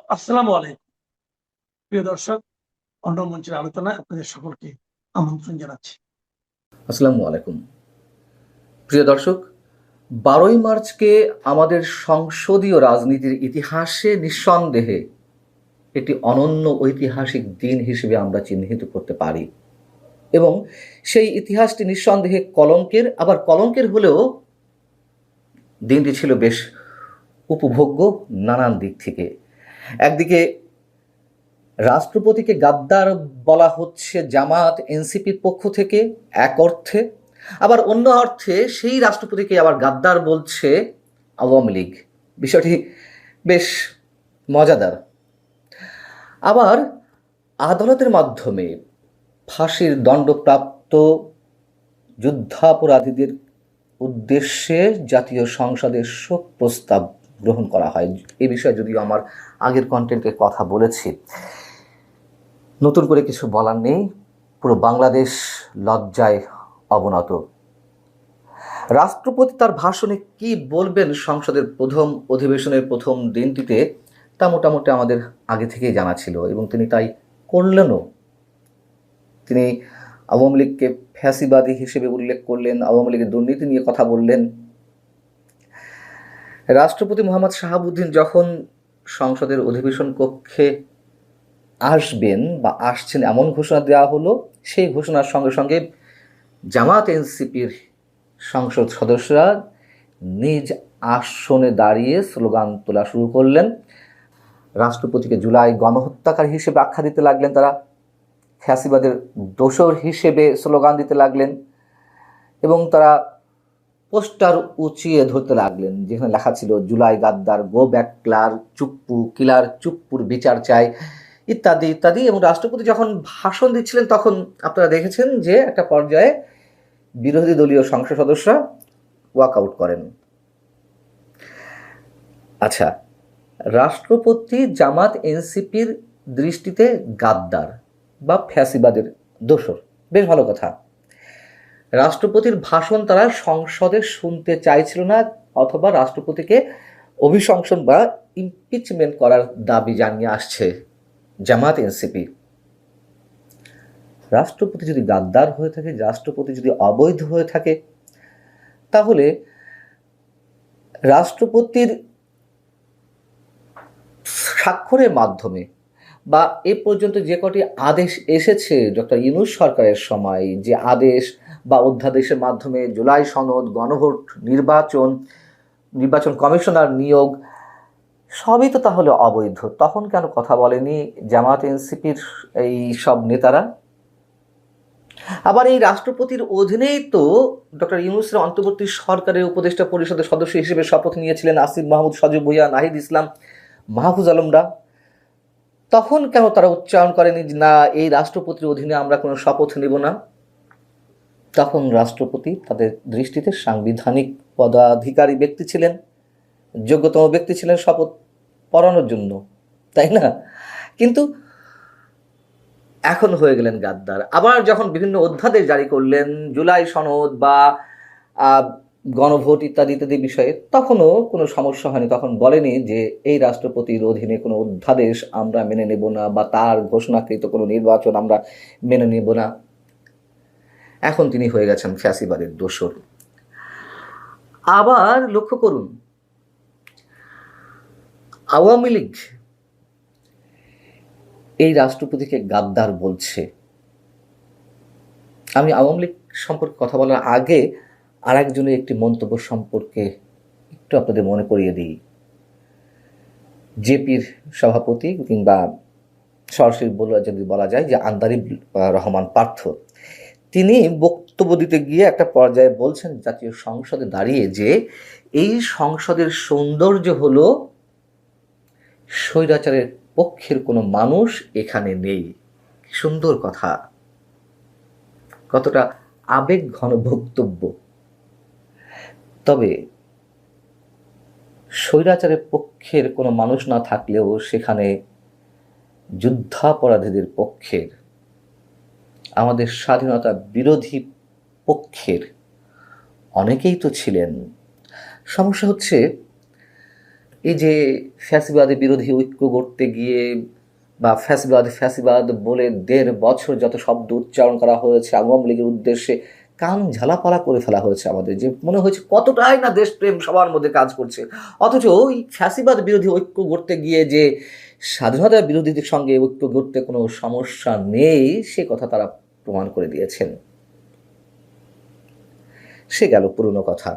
আসসালামু আলাইকুম। প্রিয় দর্শক, অন্য মঞ্চের আলোচনায় আপনাদের সকলকে আমন্ত্রণ জানাচ্ছি। আসসালামু আলাইকুম। প্রিয় দর্শক, 12ই মার্চকে আমাদের সংসদীয় রাজনীতির ইতিহাসে নিঃসন্দেহে একটি অনন্য ঐতিহাসিক দিন হিসেবে আমরা চিহ্নিত করতে পারি এবং সেই ইতিহাসটি নিঃসন্দেহে কলঙ্কের, আবার কলঙ্কের হলেও দিনটি ছিল বেশ উপভোগ্য নানান দিক থেকে। একদিকে রাষ্ট্রপতিকে গাদ্দার বলা হচ্ছে জামাত এনসিপির পক্ষ থেকে এক অর্থে, আবার অন্য অর্থে সেই রাষ্ট্রপতিকে আবার গাদ্দার বলছে আওয়ামী লীগ। বিষয়টি বেশ মজাদার। আবার আদালতের মাধ্যমে ফাঁসির দণ্ডপ্রাপ্ত যুদ্ধাপরাধীদের উদ্দেশ্যে জাতীয় সংসদের শোক প্রস্তাব গ্রহণ করা হয়। এ বিষয়ে যদিও আমার আগের কন্টেন্টে কথা বলেছি, নতুন করে কিছু বলার নেই। পুরো বাংলাদেশ লজ্জায় অবনত। রাষ্ট্রপতি তার ভাষণে কি বলবেন সংসদের প্রথম অধিবেশনের প্রথম দিনটিতে, তা মোটামুটি আমাদের আগে থেকেই জানা ছিল এবং তিনি তাই করলেনও। তিনি আওয়ামী লীগকে ফ্যাসিবাদী হিসেবে উল্লেখ করলেন, আওয়ামী লীগের দুর্নীতি নিয়ে কথা বললেন। রাষ্ট্রপতি মোহাম্মদ শাহাবুদ্দিন যখন সংসদের অধিবেশন কক্ষে আসবেন বা আসছেন এমন ঘোষণা দেওয়া হলো, সেই ঘোষণার সঙ্গে সঙ্গে জামাত এনসিপির সংসদ সদস্যরা নিজ আসনে দাঁড়িয়ে স্লোগান তোলা শুরু করলেন। রাষ্ট্রপতিকে জুলাই গণহত্যাকারী হিসেবে আখ্যা দিতে লাগলেন, তারা ফ্যাসিবাদের দোসর হিসেবে স্লোগান দিতে লাগলেন এবং তারা পোস্টার উঁচিয়ে ধরতে লাগলেন যেখানে লেখা ছিল জুলাই গাদ্দার, গো ব্যাক ক্লার, চুপ্পু কিলার, চুপ্পুর বিচার চাই, ইত্যাদি ইত্যাদি। এবং রাষ্ট্রপতি যখন ভাষণ দিচ্ছিলেন তখন আপনারা দেখেছেন যে একটা পর্যায়ে বিরোধী দলীয় সংসদ সদস্যরা ওয়াক আউট করেন। আচ্ছা, রাষ্ট্রপতি জামাত এনসিপির দৃষ্টিতে গাদ্দার বা ফ্যাসিবাদের দোসর, বেশ ভালো কথা। রাষ্ট্রপতির ভাষণ তারা সংসদে শুনতে চাইছিল না, অথবা রাষ্ট্রপতিকে অভিশংসন বা ইমপিচমেন্ট করার দাবি জানিয়ে আসছে জামাত এনসিপি। রাষ্ট্রপতি যদি গাদ্দার হয়ে থাকে, রাষ্ট্রপতি যদি অবৈধ হয়ে থাকে, তাহলে রাষ্ট্রপতির স্বাক্ষরের মাধ্যমে বা এ পর্যন্ত যে কটি আদেশ এসেছে ডক্টর ইউনূস সরকারের সময়, যে আদেশ বা অধ্যাদেশের মাধ্যমে জুলাই সনদ, গণভোট, নির্বাচন কমিশনার নিয়োগ, সবই তো তাহলে অবৈধ। তখন কেন কথা বলেনি জামাত এনসিপির এই সব নেতারা? আবার এই রাষ্ট্রপতির অধীনেই তো ডক্টর ইউনূসের অন্তর্বর্তী সরকারের উপদেষ্টা পরিষদের সদস্য হিসেবে শপথ নিয়েছিলেন আসিফ মাহমুদ, সজীব ভুঁইয়া, নাহিদ ইসলাম, মাহফুজ আলমরা। তখন কেন তারা উচ্চারণ করেনি যে না, এই রাষ্ট্রপতির অধীনে আমরা কোনো শপথ নেব না? তখন রাষ্ট্রপতি তাদের দৃষ্টিতে সাংবিধানিক পদাধিকারী ব্যক্তি ছিলেন, যোগ্যতম ব্যক্তি ছিলেন শপথ পড়ানোর জন্য, তাই না? কিন্তু এখন হয়ে গেলেন গাদ্দার। আবার যখন বিভিন্ন অধ্যাদেশ জারি করলেন জুলাই সনদ বা গণভোট ইত্যাদি ইত্যাদি বিষয়ে, তখনও কোনো সমস্যা হয়নি। তখন বলেনি যে এই রাষ্ট্রপতির অধীনে কোনো অধ্যাদেশ আমরা মেনে নেব না বা তার ঘোষণাকৃত কোনো নির্বাচন আমরা মেনে নেব না। এখন তিনি হয়ে গেছেন ফ্যাসিবাদের দোসর। আবার লক্ষ্য করুন, আওয়ামী লীগ এই রাষ্ট্রপতিকে গাদ্দার বলছে। আমি আওয়ামী লীগ সম্পর্কে কথা বলার আগে আর একজনের একটি মন্তব্য সম্পর্কে একটু আপনাদের মনে করিয়ে দিই। জেপির সভাপতি, কিংবা সরাসরি যদি বলা যায় যে আন্দারিব রহমান পার্থ, তিনি বক্তব্য দিতে গিয়ে একটা পর্যায়ে বলছেন জাতীয় সংসদে দাঁড়িয়ে যে এই সংসদের সৌন্দর্য হলো স্বৈরাচারের পক্ষের কোনো মানুষ এখানে নেই। সুন্দর কথা, কতটা আবেগ ঘন বক্তব্য। তবে স্বৈরাচারের পক্ষের কোনো মানুষ না থাকলেও সেখানে যুদ্ধাপরাধীদের পক্ষের, আমাদের স্বাধীনতা বিরোধী পক্ষের অনেকেই তো ছিলেন। সমস্যা হচ্ছে এই যে ফ্যাসিবাদ বিরোধী ঐক্য গড়তে গিয়ে বা ফ্যাসিবাদ বলে ১.৫ বছর যত শব্দ উচ্চারণ করা হয়েছে আওয়ামী লীগের উদ্দেশ্যে, কান ঝালাপালা করে ফেলা হয়েছে আমাদের, যে মনে হয়েছে কতটাই না দেশপ্রেম সবার মধ্যে কাজ করছে। অথচ ওই ফ্যাসিবাদ বিরোধী ঐক্য গড়তে গিয়ে যে স্বাধীনতা বিরোধীদের সঙ্গে ঐক্য গড়তে কোনো সমস্যা নেই সে কথা তারা প্রমাণ করে দিয়েছেন। সে গেল পুরনো কথা।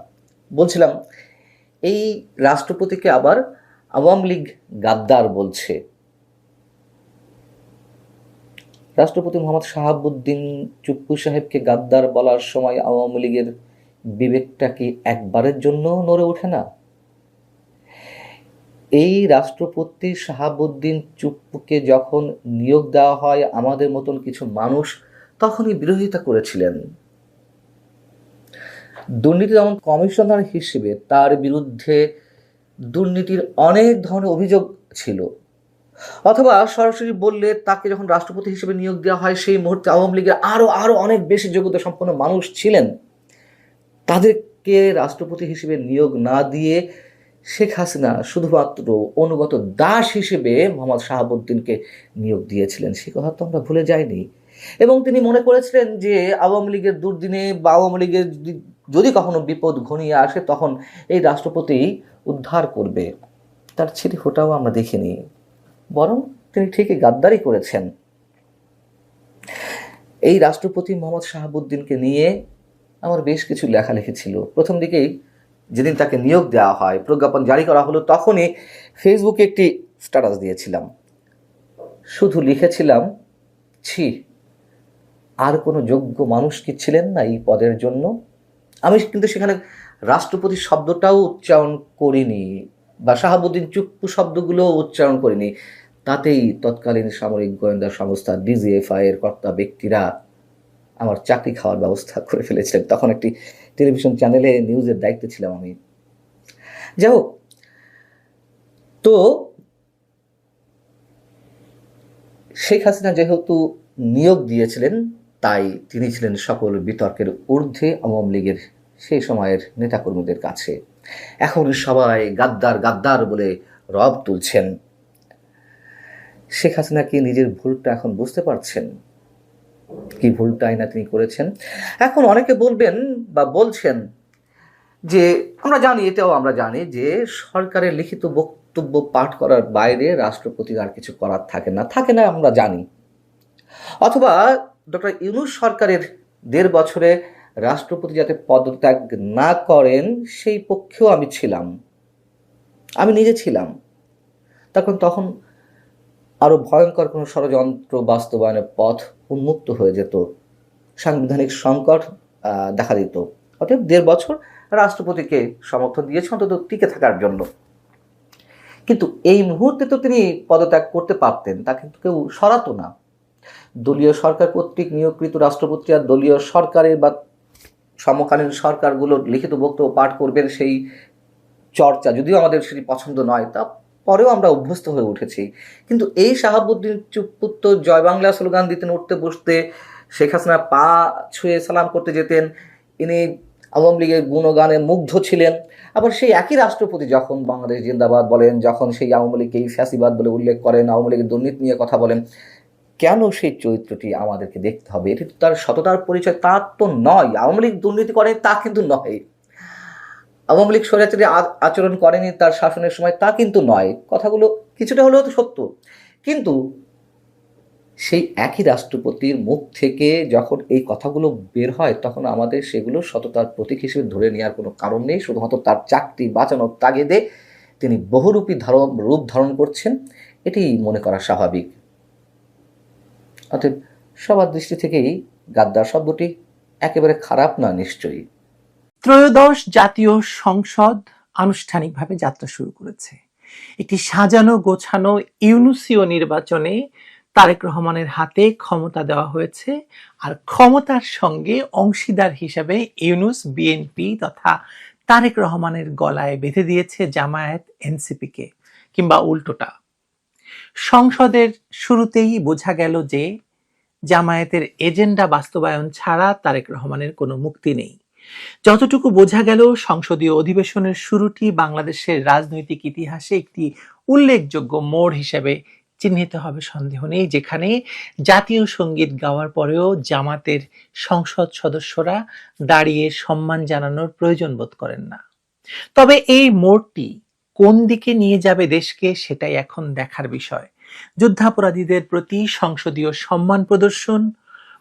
বলছিলাম, এই রাষ্ট্রপতিকে আবার আওয়ামী লীগ গাদ্দার বলছে। রাষ্ট্রপতি মোহাম্মদ শাহাবুদ্দিন চুপ্পু সাহেবকে গাদ্দার বলার সময় আওয়ামী লীগের বিবেকটা কি একবারের জন্য নড়ে ওঠে না? এই রাষ্ট্রপতি শাহাবুদ্দিন চুপ্পুকে যখন নিয়োগ দেওয়া হয় আমাদের মতন কিছু মানুষ তখনই বিরোধিতা করেছিলেন। দুর্নীতি দমন কমিশনার হিসেবে তার বিরুদ্ধে দুর্নীতির অনেক ধরনের অভিযোগ ছিল, অথবা সরাসরি বললে তাকে যখন রাষ্ট্রপতি হিসেবে নিয়োগ দেওয়া হয় সেই মুহূর্তে আওয়ামী লীগের আরো অনেক বেশি যোগ্যতা সম্পন্ন মানুষ ছিলেন, তাদেরকে রাষ্ট্রপতি হিসেবে নিয়োগ না দিয়ে শেখ হাসিনা শুধুমাত্র অনুগত দাস হিসেবে মোহাম্মদ শাহাবুদ্দিনকে নিয়োগ দিয়েছিলেন। সে কথা তো আমরা ভুলে যাইনি। এবং তিনি মনে করেছিলেন যে আওয়ামী লীগের দুর্দিনে বা আওয়ামী লীগের যদি কখনো বিপদ ঘনিয়ে আসে তখন এই রাষ্ট্রপতি উদ্ধার করবে। তার ছিটি ফোটাও আমরা দেখিনি, বরং তিনি ঠিকই গাদ্দারি করেছেন। এই রাষ্ট্রপতি মোহাম্মদ শাহাবুদ্দিনকে নিয়ে আমার বেশ কিছু লেখালেখি ছিল। প্রথম দিকেই যেদিন তাকে নিয়োগ দেওয়া হয়, প্রজ্ঞাপন জারি করা হলো, তখনই ফেসবুকে একটি স্ট্যাটাস দিয়েছিলাম। শুধু লিখেছিলাম, ছি, আর কোনো যোগ্য মানুষ কি ছিলেন না এই পদের জন্য? আমি কিন্তু সেখানে রাষ্ট্রপতি শব্দটাও উচ্চারণ করিনি বা শাহাবুদ্দিন চুপ্পু শব্দগুলো উচ্চারণ করিনি। তাতেই তৎকালীন সামরিক গোয়েন্দা সংস্থা ডিজিএফআই এর কর্তা ব্যক্তিরা আমার চাকরি খাওয়ার ব্যবস্থা করে ফেলেছিলেন। তখন একটি টেলিভিশন চ্যানেলে নিউজের দায়িত্বে ছিলাম আমি। যাই হোক, তো শেখ হাসিনা যেহেতু নিয়োগ দিয়েছিলেন তাই তিনি ছিলেন সকল বিতর্কের ঊর্ধ্বে আওয়ামী লীগের সেই সময়ের নেতাকর্মীদের কাছে। এখন সবাই গাদ্দার গাদ্দার বলে রব তুলছেন। শেখ হাসিনা কি নিজের ভুলটা এখন বুঝতে পারছেন? কি ভুলটাই না তিনি করেছেন। এখন অনেকে বলবেন বা বলছেন যে এটাও আমরা জানি যে সরকারের লিখিত বক্তব্য পাঠ করার বাইরে রাষ্ট্রপতির আর কিছু করার থাকে না, আমরা জানি। অথবা ডক্টর ইউনূস সরকারের ১.৫ বছরে রাষ্ট্রপতি যাতে পদত্যাগ না করেন সেই পক্ষেও আমি ছিলাম, আমি নিজে ছিলাম। তখন আরো ভয়ঙ্কর কোনো ষড়যন্ত্র বাস্তবায়নের পথ উন্মুক্ত হয়ে যেত, সাংবিধানিক সংকট দেখা দিত। অতএব ১.৫ বছর রাষ্ট্রপতিকে সমর্থন দিয়েছে অন্তত টিকে থাকার জন্য। কিন্তু এই মুহূর্তে তো তিনি পদত্যাগ করতে পারতেন, তা কিন্তু কেউ সরাতো না। দলীয় সরকার কর্তৃক নিয়োগকৃত রাষ্ট্রপতি আর দলীয় সরকারের বা সমকালীন সরকারগুলোর লিখিত বক্তব্য পাঠ করবেন, সেই চর্চা যদিও আমাদের সেটি পছন্দ নয়, তা পরেও আমরা অভ্যস্ত হয়ে উঠেছি। কিন্তু এই শাহাবুদ্দিন চুপ্পু তো জয় বাংলা স্লোগান দিতেন উঠতে বসতে, শেখ হাসিনা পা ছুঁয়ে সালাম করতে যেতেন, ইনি আওয়ামী লীগের গুণগানে মুগ্ধ ছিলেন। আবার সেই একই রাষ্ট্রপতি যখন বাংলাদেশ জিন্দাবাদ বলেন, যখন সেই আওয়ামী লীগকেই ফ্যাসিবাদ বলে উল্লেখ করেন, আওয়ামী লীগের দুর্নীতি নিয়ে কথা বলেন, কেন সেই চরিত্রটি আমাদেরকে দেখতে হবে? এটি তো তার সততার পরিচয়, তা তো নয়। আওয়ামী লীগ দুর্নীতি করেনি তা কিন্তু নয়, আওয়ামী লীগ স্বৈরাচারী আচরণ করেনি তার শাসনের সময় তা কিন্তু নয়। কথাগুলো কিছুটা হলেও তো সত্য। কিন্তু সেই একই রাষ্ট্রপতির মুখ থেকে যখন এই কথাগুলো বের হয় তখন আমাদের সেগুলো সততার প্রতীক হিসেবে ধরে নেওয়ার কোনো কারণ নেই। শুধুমাত্র তার চাকরি বাঁচানোর তাগিদে তিনি বহুরূপী রূপ ধারণ করছেন, এটি মনে করা স্বাভাবিক। অতএব সবার দৃষ্টি থেকেই গাদ্দার শব্দটি একেবারে খারাপ না নিশ্চয়ই। ত্রয়োদশ জাতীয় সংসদ আনুষ্ঠানিকভাবে যাত্রা শুরু করেছে। একটি সাজানো গোছানো ইউনুসীয় নির্বাচনে তারেক রহমানের হাতে ক্ষমতা দেওয়া হয়েছে, আর ক্ষমতার সঙ্গে অংশীদার হিসেবে ইউনুস বিএনপি তথা তারেক রহমানের গলায় বেঁধে দিয়েছে জামায়াত এনসিপিকে, কিংবা উল্টোটা। সংসদের শুরুতেই বোঝা গেল যে জামায়াতের এজেন্ডা বাস্তবায়ন ছাড়া তারেক রহমানের কোনো মুক্তি নেই। যতটুকু বোঝা গেল, সংসদীয় অধিবেশনের শুরুটি বাংলাদেশের রাজনৈতিক ইতিহাসে একটি উল্লেখযোগ্য মোড় হিসেবে চিহ্নিত হবে সন্দেহ নেই, যেখানে জাতীয় সঙ্গীত গাওয়ার পরেও জামাতের সংসদ সদস্যরা দাঁড়িয়ে সম্মান জানানোর প্রয়োজন বোধ করেন না। তবে এই মোড়টি কোন দিকে নিয়ে যাবে দেশকে, সেটাই এখন দেখার বিষয়। যুদ্ধাপরাধীদের প্রতি সংসদীয় সম্মান প্রদর্শন,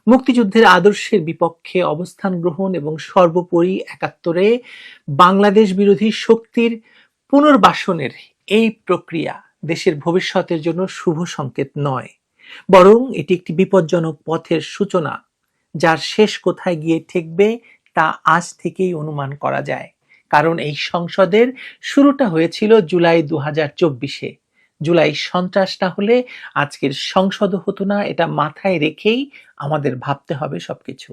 মুক্তিযুদ্ধের আদর্শের বিপক্ষে অবস্থান গ্রহণ এবং সর্বোপরি ৭১-এ বাংলাদেশ বিরোধী শক্তির পুনর্বাসনের এই প্রক্রিয়া দেশের ভবিষ্যতের জন্য শুভ সংকেত নয়, বরং এটি একটি বিপজ্জনক পথের সূচনা, যার শেষ কোথায় গিয়ে ঠেকবে তা আজ থেকেই অনুমান করা যায়। কারণ এই সংসদের শুরুটা হয়েছিল জুলাই ২০২৪-এ। জুলাই সন্ত্রাস না হলে আজকের সংসদও হতো না, এটা মাথায় রেখেই আমাদের ভাবতে হবে সবকিছু।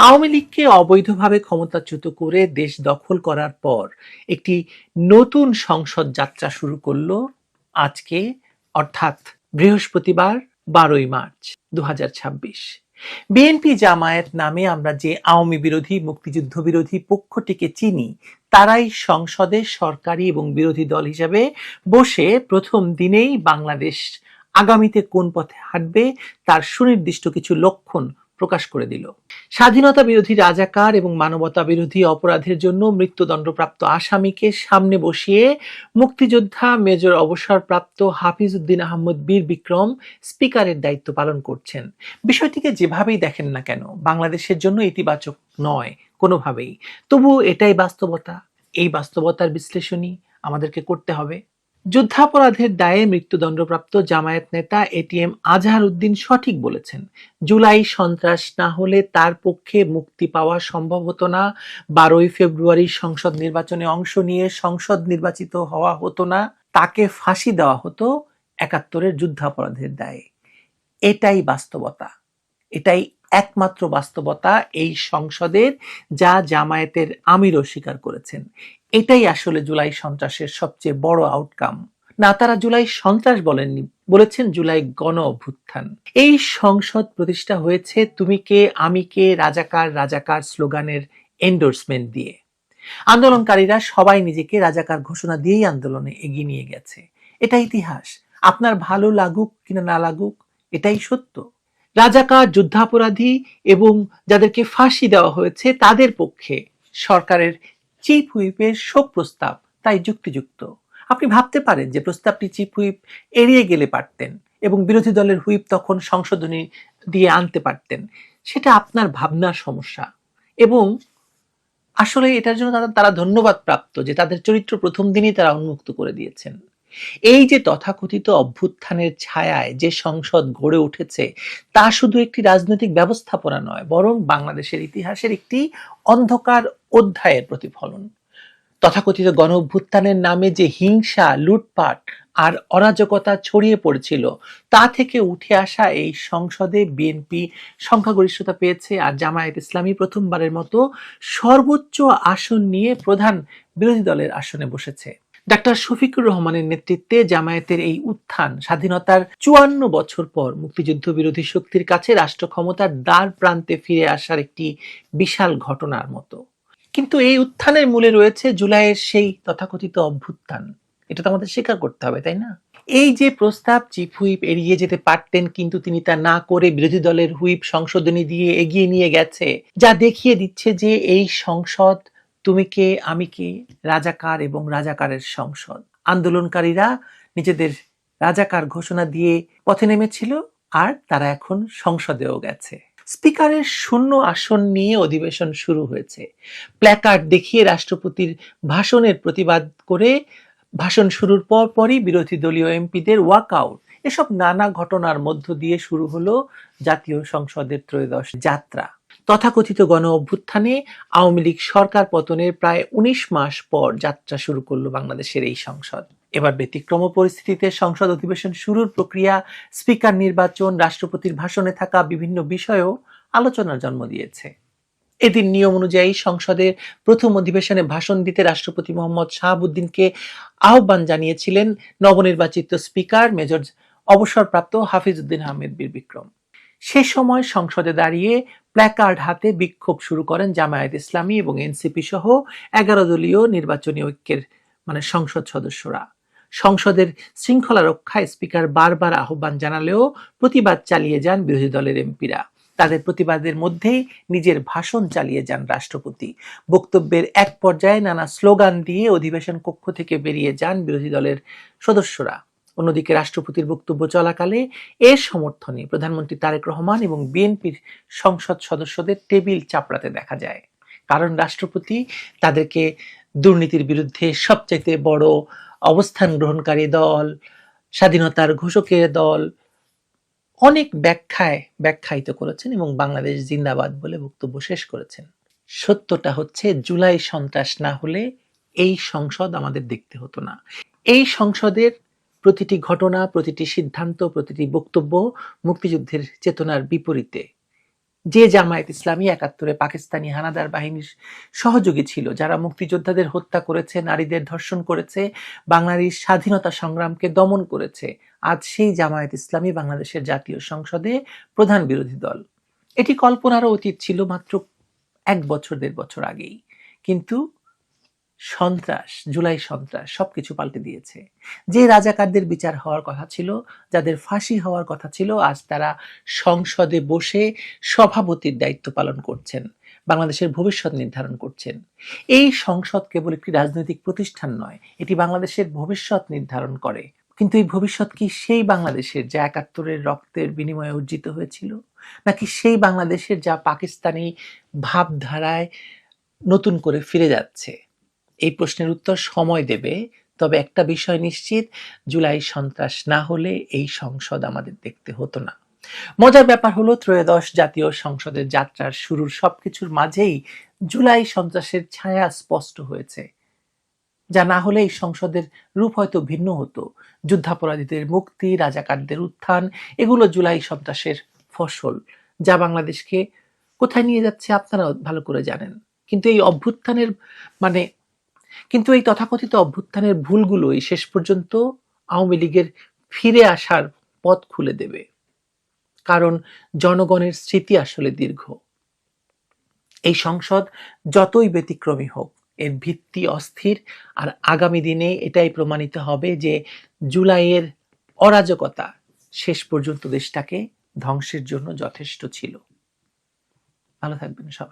আওয়ামী লীগকে অবৈধভাবে ক্ষমতাচ্যুত করে দেশ দখল করার পর একটি নতুন সংসদ যাত্রা শুরু করলো আজকে, অর্থাৎ বৃহস্পতিবার ১২ই মার্চ ২০২৬। বিএনপি জামায়াত নামে আমরা যে আওয়ামী বিরোধী, মুক্তিযুদ্ধ বিরোধী পক্ষটিকে চিনি, তারাই সংসদে সরকারি এবং বিরোধী দল হিসেবে বসে প্রথম দিনেই বাংলাদেশ আগামীতে কোন পথে হাঁটবে তার সুনির্দিষ্ট কিছু লক্ষণ প্রকাশ করে দিল। স্বাধীনতা বিরোধী রাজাকার এবং মানবতা বিরোধী অপরাধের জন্য মৃত্যুদণ্ডপ্রাপ্ত আসামিকে সামনে বসিয়ে মুক্তিযোদ্ধা মেজর অবসরপ্রাপ্ত হাফিজ উদ্দিন আহমদ বীর বিক্রম স্পিকারের দায়িত্ব পালন করছেন। বিষয়টিকে যেভাবেই দেখেন না কেন, বাংলাদেশের জন্য ইতিবাচক নয় কোনোভাবেই। তবুও এটাই বাস্তবতা। এই বাস্তবতার বিশ্লেষণই আমাদেরকে করতে হবে। যুদ্ধাপরাধের দায়ে মৃত্যুদণ্ডপ্রাপ্ত জামায়াত নেতা এটিএম আজহার উদ্দিন সঠিক বলেছেন, জুলাই সন্ত্রাস না হলে তার পক্ষে মুক্তি পাওয়া সম্ভব হতো না, ১২ই ফেব্রুয়ারি সংসদ নির্বাচনে অংশ নিয়ে সংসদ নির্বাচিত হওয়া হতো না, তাকে ফাঁসি দেওয়া হতো ৭১-এর যুদ্ধাপরাধের দায়ে। এটাই বাস্তবতা, এটাই একমাত্র বাস্তবতা এই সংসদের, যা জামায়াতের আমিরও স্বীকার করেছেন। এটাই আসলে জুলাই সন্ত্রাসের সবচেয়ে বড় আউটকাম। না, তারা জুলাই সন্ত্রাস বলেননি, বলেছেন জুলাই গণ অভ্যুত্থান। এই সংসদ প্রতিষ্ঠা হয়েছে তুমি কে আমি কে রাজাকার রাজাকার স্লোগানের এন্ডোর্সমেন্ট দিয়ে। আন্দোলনকারীরা সবাই নিজেকে রাজাকার ঘোষণা দিয়েই আন্দোলনে এগিয়ে নিয়ে গেছে। এটা ইতিহাস, আপনার ভালো লাগুক কিনা না লাগুক, এটাই সত্য। রাজাকার, যুদ্ধাপরাধী এবং যাদেরকে ফাঁসি দেওয়া হয়েছে তাদের পক্ষে সরকারের চিফ হুইপের শোক প্রস্তাব তাই যুক্তিযুক্ত। আপনি ভাবতে পারেন যে প্রস্তাবটি চিফ হুইপ এড়িয়ে গেলে পারতেন এবং বিরোধী দলের হুইপ তখন সংশোধনী দিয়ে আনতে পারতেন। সেটা আপনার ভাবনার সমস্যা এবং আসলে এটার জন্য তারা ধন্যবাদ প্রাপ্ত যে তাদের চরিত্র প্রথম দিনই তারা উন্মুক্ত করে দিয়েছেন। এই যে তথাকথিত অভ্যুত্থানের ছায়ায় যে সংসদ গড়ে উঠেছে, তা শুধু একটি রাজনৈতিক ব্যবস্থাপনা নয়, বরং বাংলাদেশের ইতিহাসের একটি অন্ধকার অধ্যায়ের প্রতিফলন। তথাকথিত গণ অভ্যুত্থানের নামে যে হিংসা, লুটপাট আর অরাজকতা ছড়িয়ে পড়েছিল, তা থেকে উঠে আসা এই সংসদে বিএনপি সংখ্যাগরিষ্ঠতা পেয়েছে আর জামায়াত ইসলামী প্রথমবারের মতো সর্বোচ্চ আসন নিয়ে প্রধান বিরোধী দলের আসনে বসেছে। ডাক্তার শফিকুর রহমানের নেতৃত্বে জামায়াতের এই উত্থান স্বাধীনতার ৫৪ বছর পর মুক্তিযুদ্ধ বিরোধী শক্তির কাছে রাষ্ট্র ক্ষমতার দ্বার প্রান্তে ফিরে আসার একটি বিশাল ঘটনার মতো। কিন্তু এই উত্থানের মূলে রয়েছে জুলাইয়ের সেই তথাকথিত অভ্যুত্থান, এটা তো আমাদের স্বীকার করতে হবে, তাই না? এই যে প্রস্তাব চিফ হুইপ এড়িয়ে যেতে পারতেন, কিন্তু তিনি তা না করে বিরোধী দলের হুইপ সংশোধনী দিয়ে এগিয়ে নিয়ে গেছে, যা দেখিয়ে দিচ্ছে যে এই সংসদ তুমি কে আমি কে, রাজাকার এবং রাজাকারের সংসদ। আন্দোলনকারীরা নিজেদের রাজাকার ঘোষণা দিয়ে পথে নেমেছিল আর তারা এখন সংসদেও গেছে। স্পিকারের শূন্য আসন নিয়ে অধিবেশন শুরু হয়েছে। প্ল্যাকার্ড দেখিয়ে রাষ্ট্রপতির ভাষণের প্রতিবাদ করে ভাষণ শুরুর পরই বিরোধী দলীয় এমপিদের ওয়াকআউট, এসব নানা ঘটনার মধ্য দিয়ে শুরু হলো জাতীয় সংসদের ত্রয়োদশ যাত্রা। তথাকথিত গণ অভ্যুত্থানে আওয়ামী লীগ সরকার পতনের প্রায় ১৯ মাস পর যাত্রা শুরু করলো বাংলাদেশের এই সংসদ। এবার ব্যতিক্রম পরিস্থিতিতে সংসদ অধিবেশন শুরুর প্রক্রিয়া, স্পিকার নির্বাচন, রাষ্ট্রপতির ভাষণে থাকা বিভিন্ন বিষয়েও আলোচনার জন্ম দিয়েছে। এদিন নিয়ম অনুযায়ী সংসদের প্রথম অধিবেশনে ভাষণ দিতে রাষ্ট্রপতি মোহাম্মদ শাহাবুদ্দিনকে আহ্বান জানিয়েছিলেন নবনির্বাচিত স্পিকার মেজর অবসরপ্রাপ্ত হাফিজ উদ্দিন আহমেদ বীর বিক্রম। সে সময় সংসদে দাঁড়িয়ে প্ল্যাকার্ড হাতে বিক্ষোভ শুরু করেন জামায়াত ইসলামী এবং এনসিপি সহ 11 দলীয় নির্বাচনী ঐক্যের সংসদ সদস্যরা। সংসদের শৃঙ্খলা রক্ষায় স্পিকার বারবার আহ্বান জানালেও প্রতিবাদ চালিয়ে যান বিরোধী দলের এমপিরা। তাদের প্রতিবাদের মধ্যেই নিজের ভাষণ চালিয়ে যান রাষ্ট্রপতি। বক্তব্যের এক পর্যায়ে নানা স্লোগান দিয়ে অধিবেশন কক্ষ থেকে বেরিয়ে যান বিরোধী দলের সদস্যরা। অন্যদিকে রাষ্ট্রপতির বক্তব্য চলাকালে এর সমর্থনে প্রধানমন্ত্রী তারেক রহমান এবং বিএনপির সংসদ সদস্যদের টেবিল চাপড়াতে দেখা যায়। কারণ রাষ্ট্রপতি তাদেরকে দুর্নীতির বিরুদ্ধে সবচাইতে বড় অবস্থান গ্রহণকারী দল, স্বাধীনতার ঘোষকের দল অনেক ব্যাখ্যায়িত করেছেন এবং বাংলাদেশ জিন্দাবাদ বলে বক্তব্য শেষ করেছেন। সত্যটা হচ্ছে, জুলাই সন্ত্রাস না হলে এই সংসদ আমাদের দেখতে হতো না। এই সংসদের প্রতিটি ঘটনা, প্রতিটি সিদ্ধান্ত, প্রতিটি বক্তব্য মুক্তিযুদ্ধের চেতনার বিপরীতে। যে জামায়াত ইসলামী 71-এ পাকিস্তানি হানাদার বাহিনীর সহযোগী ছিল, যারা মুক্তিযোদ্ধাদের হত্যা করেছে, নারীদের ধর্ষণ করেছে, বাংলাদেশ স্বাধীনতা সংগ্রামকে দমন করেছে, আজ সেই জামায়াত ইসলামী বাংলাদেশের জাতীয় সংসদে প্রধান বিরোধী দল। এটি কল্পনারও অতীত ছিল মাত্র 1-1.5 বছর আগেই। কিন্তু জুলাই সন্ত্রাস সবকিছু পাল্টে দিয়েছে। যে রাজাকারদের বিচার হওয়ার কথা ছিল, যাদের ফাঁসি হওয়ার কথা ছিল, আজ তারা সংসদে বসে সভাপতির দায়িত্ব পালন করছেন, বাংলাদেশের ভবিষ্যৎ নির্ধারণ করছেন। এই সংসদ কেবল একটি রাজনৈতিক প্রতিষ্ঠান নয়, এটি বাংলাদেশের ভবিষ্যৎ নির্ধারণ করে। কিন্তু এই ভবিষ্যৎ কি সেই বাংলাদেশের যা 71-এর রক্তের বিনিময়ে অর্জিত হয়েছিল, নাকি সেই বাংলাদেশের যা পাকিস্তানি ভাবধারায় নতুন করে ফিরে যাচ্ছে? এই প্রশ্নের উত্তর সময় দেবে। তবে একটা বিষয় নিশ্চিত, জুলাই সন্ত্রাস না হলে এই সংসদ আমাদের দেখতে হতো না। মজার ব্যাপার হলো, ত্রয়োদশ জাতীয় সংসদের যাত্রার শুরুর সবকিছুর মাঝেই জুলাই সন্ত্রাসের ছায়া স্পষ্ট হয়েছে। যা না হলে এই সংসদের রূপ হয়তো ভিন্ন হতো। যুদ্ধাপরাধীদের মুক্তি, রাজাকারদের উত্থান, এগুলো জুলাই সন্ত্রাসের ফসল, যা বাংলাদেশকে কোথায় নিয়ে যাচ্ছে আপনারা ভালো করে জানেন। কিন্তু এই তথাকথিত অভ্যুত্থানের ভুলগুলোই শেষ পর্যন্ত আওয়ামী লীগের ফিরে আসার পথ খুলে দেবে। কারণ জনগণের স্মৃতি আসলে দীর্ঘ। এই সংসদ যতই ব্যতিক্রমী হোক, এর ভিত্তি অস্থির। আর আগামী দিনে এটাই প্রমাণিত হবে যে জুলাইয়ের অরাজকতা শেষ পর্যন্ত দেশটাকে ধ্বংসের জন্য যথেষ্ট ছিল। ভালো থাকবেন সবাই।